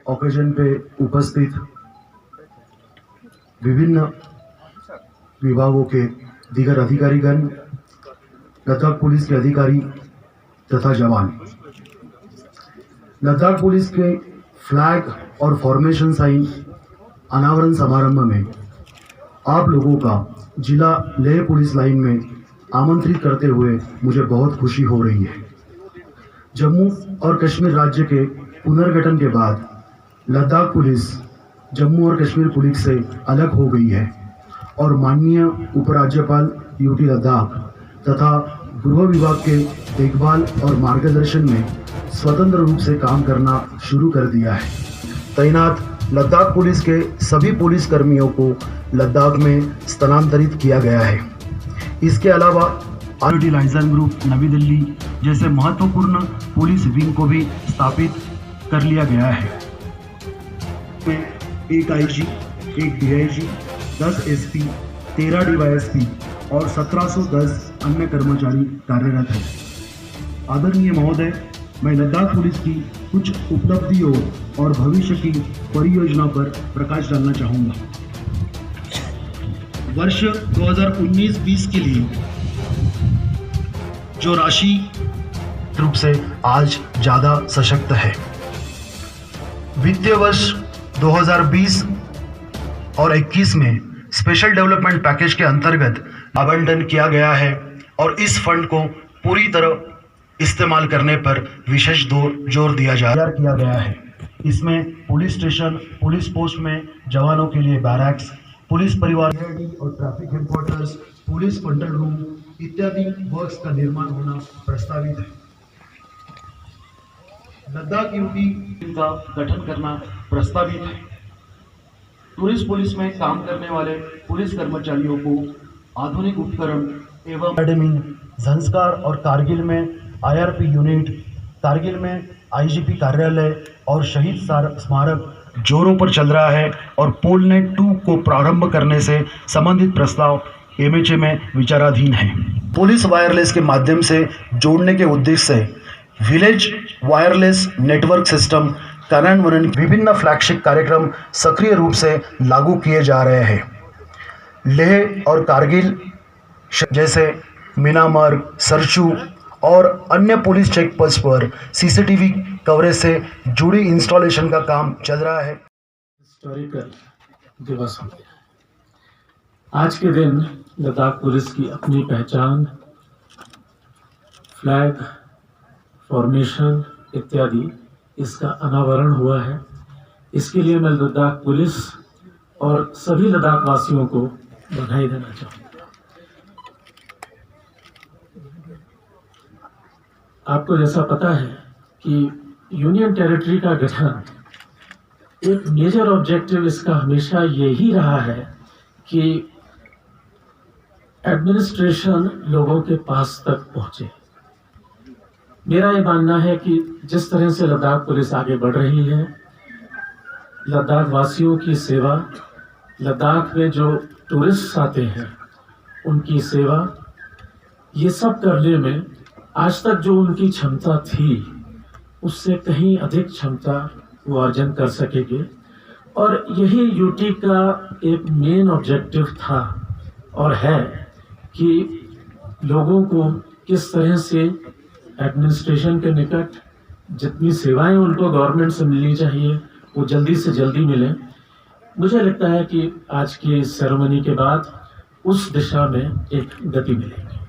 Occasion पे उपस्थित विभिन्न विभागों के दीगर अधिकारीगण, लद्दाख पुलिस के अधिकारी तथा जवान, लद्दाख पुलिस के फ्लैग और फॉर्मेशन साइन अनावरण समारंभ में आप लोगों का जिला लेह पुलिस लाइन में आमंत्रित करते हुए मुझे बहुत खुशी हो रही है। जम्मू और कश्मीर राज्य के पुनर्गठन के बाद लद्दाख पुलिस जम्मू और कश्मीर पुलिस से अलग हो गई है और माननीय उपराज्यपाल यूटी लद्दाख तथा गृह विभाग के देखभाल और मार्गदर्शन में स्वतंत्र रूप से काम करना शुरू कर दिया है। तैनात लद्दाख पुलिस के सभी पुलिस कर्मियों को लद्दाख में स्थानांतरित किया गया है। इसके अलावा आईटी लाइजन ग्रुप नवी दिल्ली जैसे महत्वपूर्ण पुलिस विंग को भी स्थापित कर लिया गया है। एक आईजी, एक डीआईजी, 10 एसपी, 13 डीवाईएसपी और 1710 अन्य कर्मचारी कार्यरत हैं। आदरणीय महोदय, मैं लद्दाख पुलिस की कुछ उपलब्धियों और भविष्य की परियोजना पर प्रकाश डालना चाहूँगा। वर्ष 2019-20 के लिए जो राशि रूप से आज ज़्यादा सशक्त है। वित्तीय वर्ष 2020 और 21 में स्पेशल डेवलपमेंट पैकेज के अंतर्गत आवंटन किया गया है और इस फंड को पूरी तरह इस्तेमाल करने पर विशेष जोर दिया किया गया है। इसमें पुलिस स्टेशन, पुलिस पोस्ट में जवानों के लिए बैरक्स, पुलिस परिवार और traffic headquarters, police control room इत्यादि वर्क्स का निर्माण होना प्रस्तावित है। लद्दाख यूटी का गठन करना प्रस्तावित है। टूरिस्ट पुलिस में काम करने वाले पुलिस कर्मचारियों को आधुनिक उपकरण एवं अकेडमी, झंस्कार और कारगिल में आईआरपी यूनिट, कारगिल में आईजीपी कार्यालय और शहीद स्मारक जोरों पर चल रहा है और पोलनेट 2 को प्रारंभ करने से संबंधित प्रस्ताव एमएचए में विचाराधीन है। पुलिस वायरलेस के माध्यम से जोड़ने के उद्देश्य से विलेज वायरलेस नेटवर्क सिस्टम कार्यान्वयन विभिन्न फ्लैगशिप कार्यक्रम सक्रिय रूप से लागू किए जा रहे हैं। लेह और कारगिल जैसे मीनामर्ग, सरचू और अन्य पुलिस चेक पोस्ट पर सीसीटीवी कवरेज से जुड़ी इंस्टॉलेशन का काम चल रहा है। हिस्टोरिकल दिवस हो गया। आज के दिन लद्दाख पुलिस की अपनी पहचान, फ्लैग, फॉर्मेशन इत्यादि इसका अनावरण हुआ है। इसके लिए मैं लद्दाख पुलिस और सभी लद्दाख वासियों को बधाई देना चाहूँगा। आपको जैसा पता है कि यूनियन टेरिटरी का गठन एक मेजर ऑब्जेक्टिव इसका हमेशा यही रहा है कि एडमिनिस्ट्रेशन लोगों के पास तक पहुंचे। मेरा ये मानना है कि जिस तरह से लद्दाख पुलिस आगे बढ़ रही है, लद्दाख वासियों की सेवा, लद्दाख में जो टूरिस्ट आते हैं उनकी सेवा, ये सब करने में आज तक जो उनकी क्षमता थी उससे कहीं अधिक क्षमता वो अर्जन कर सकेंगे। और यही यूटी का एक मेन ऑब्जेक्टिव था और है कि लोगों को किस तरह से एडमिनिस्ट्रेशन के निकट जितनी सेवाएं उनको गवर्नमेंट से मिलनी चाहिए वो जल्दी से जल्दी मिलें। मुझे लगता है कि आज की इस सेरेमनी के बाद उस दिशा में एक गति मिलेगी।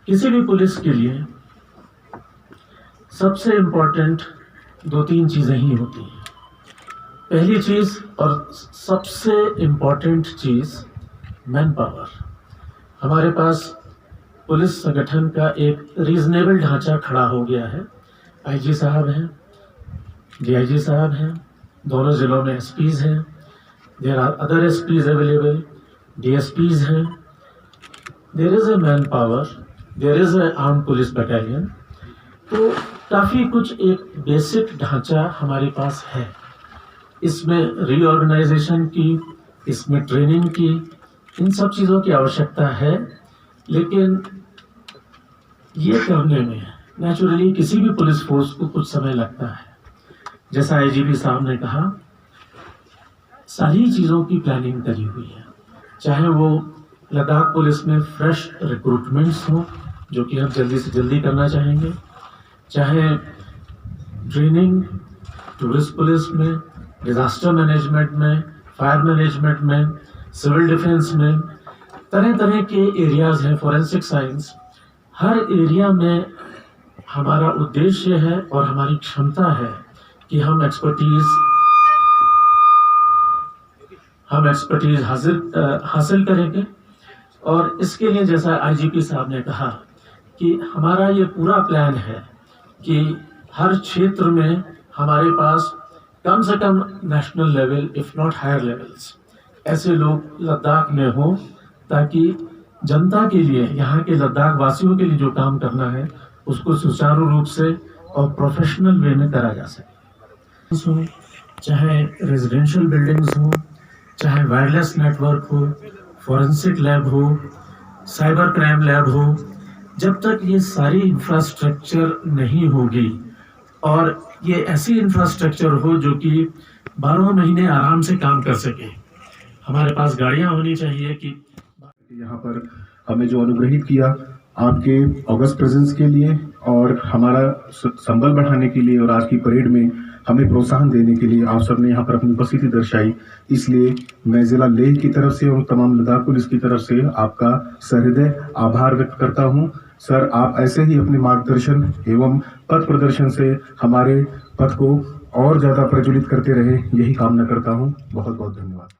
किसी भी पुलिस के लिए सबसे इम्पोर्टेंट 2-3 चीज़ें ही होती हैं। पहली चीज़ और सबसे इम्पोर्टेंट चीज़ मैन पावर। हमारे पास पुलिस संगठन का एक रीजनेबल ढांचा खड़ा हो गया है। आईजी साहब हैं, डीआईजी साहब हैं, दोनों ज़िलों में एसपीज़ हैं, there are other SPs available, DSPs हैं, there is a man power, there is a armed police battalion. तो काफ़ी कुछ एक बेसिक ढांचा हमारे पास है। इसमें रीऑर्गेनाइजेशन की, इसमें ट्रेनिंग की, इन सब चीज़ों की आवश्यकता है। लेकिन ये करने में नेचुरली किसी भी पुलिस फोर्स को कुछ समय लगता है। जैसा आईजीपी साहब ने कहा, सारी चीज़ों की प्लानिंग करी हुई है, चाहे वो लद्दाख पुलिस में फ्रेश रिक्रूटमेंट्स हो जो कि हम जल्दी से जल्दी करना चाहेंगे, चाहे ट्रेनिंग टूरिस्ट पुलिस में, डिजास्टर मैनेजमेंट में, फायर मैनेजमेंट में, सिविल डिफेंस में, तरह तरह के एरियाज हैं, फॉरेंसिक साइंस, हर एरिया में हमारा उद्देश्य है और हमारी क्षमता है कि हम एक्सपर्टीज हासिल करेंगे। और इसके लिए जैसा आईजीपी साहब ने कहा कि हमारा ये पूरा प्लान है कि हर क्षेत्र में हमारे पास कम से कम national level if not higher levels ऐसे लोग लद्दाख में हों, ताकि जनता के लिए, यहाँ के लद्दाख वासियों के लिए जो काम करना है उसको सुचारू रूप से और प्रोफेशनल वे में करा जा सके। चाहे रेजिडेंशियल बिल्डिंग्स हो, चाहे वायरलेस नेटवर्क हो, फॉरेंसिक लैब हो, साइबर क्राइम लैब हो, जब तक ये सारी इंफ्रास्ट्रक्चर नहीं होगी और ये ऐसी इंफ्रास्ट्रक्चर हो जो कि 12 महीने आराम से काम कर सके, हमारे पास गाड़ियां होनी चाहिए कि यहाँ पर हमें जो अनुग्रहित किया आपके ऑगस्ट प्रेजेंस के लिए और हमारा संबल बढ़ाने के लिए और आज की परेड में हमें प्रोत्साहन देने के लिए आप सबने यहाँ पर अपनी उपस्थिति दर्शाई। इसलिए मैं जिला लेह की तरफ से और तमाम लद्दाख पुलिस की तरफ से आपका सहृदय आभार व्यक्त करता हूँ। सर, आप ऐसे ही अपने मार्गदर्शन एवं पथ प्रदर्शन से हमारे पथ को और ज़्यादा प्रज्वलित करते रहे, यही कामना करता हूँ। बहुत बहुत धन्यवाद।